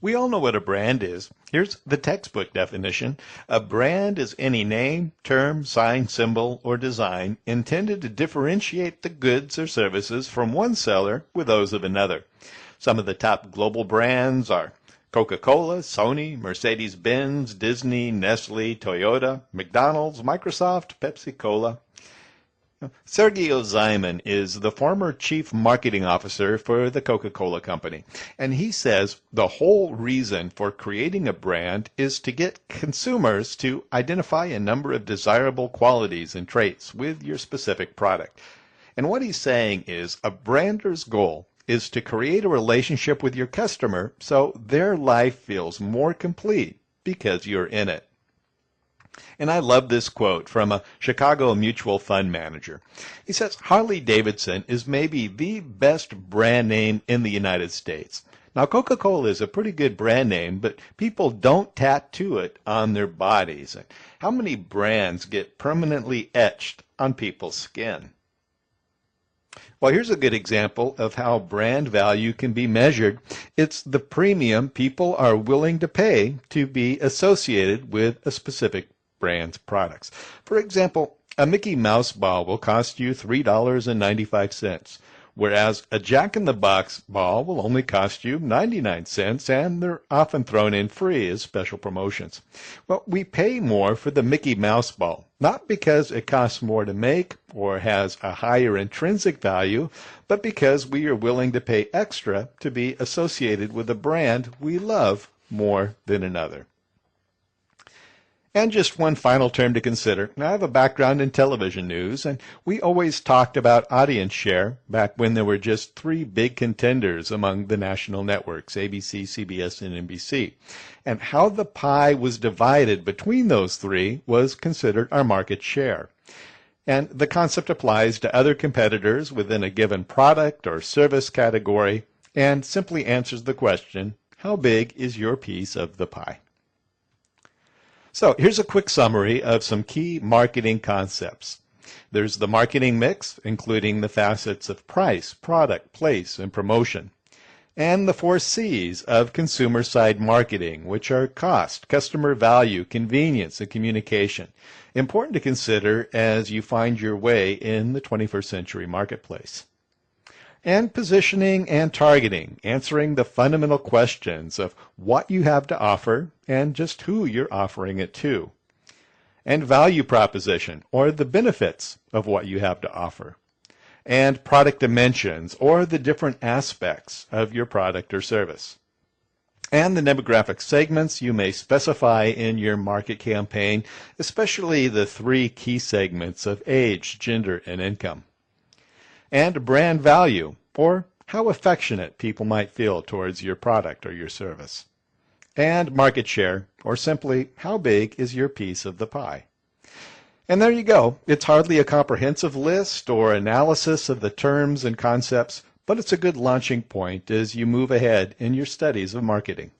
We all know what a brand is. Here's the textbook definition. A brand is any name, term, sign, symbol, or design intended to differentiate the goods or services from one seller with those of another. Some of the top global brands are Coca-Cola, Sony, Mercedes-Benz, Disney, Nestle, Toyota, McDonald's, Microsoft, Pepsi-Cola. Sergio Zyman is the former chief marketing officer for the Coca-Cola Company, and he says the whole reason for creating a brand is to get consumers to identify a number of desirable qualities and traits with your specific product. And what he's saying is a brander's goal is to create a relationship with your customer so their life feels more complete because you're in it. And I love this quote from a Chicago mutual fund manager. He says, Harley-Davidson is maybe the best brand name in the United States. Now, Coca-Cola is a pretty good brand name, but people don't tattoo it on their bodies. And how many brands get permanently etched on people's skin? Well, here's a good example of how brand value can be measured. It's the premium people are willing to pay to be associated with a specific brand's products. For example, a Mickey Mouse ball will cost you $3.95, whereas a Jack-in-the-Box ball will only cost you 99 cents, and they're often thrown in free as special promotions. Well, we pay more for the Mickey Mouse ball, not because it costs more to make or has a higher intrinsic value, but because we are willing to pay extra to be associated with a brand we love more than another. And just one final term to consider. Now, I have a background in television news, and we always talked about audience share back when there were just three big contenders among the national networks, ABC, CBS, and NBC. And how the pie was divided between those three was considered our market share. And the concept applies to other competitors within a given product or service category and simply answers the question, how big is your piece of the pie? So here's a quick summary of some key marketing concepts. There's the marketing mix, including the facets of price, product, place, and promotion. And the 4 C's of consumer-side marketing, which are cost, customer value, convenience, and communication. Important to consider as you find your way in the 21st century marketplace. And positioning and targeting, answering the fundamental questions of what you have to offer and just who you're offering it to. And value proposition, or the benefits of what you have to offer. And product dimensions, or the different aspects of your product or service. And the demographic segments you may specify in your market campaign, especially the 3 key segments of age, gender, and income. And brand value, or how affectionate people might feel towards your product or your service. And market share, or simply how big is your piece of the pie. And there you go. It's hardly a comprehensive list or analysis of the terms and concepts, but it's a good launching point as you move ahead in your studies of marketing.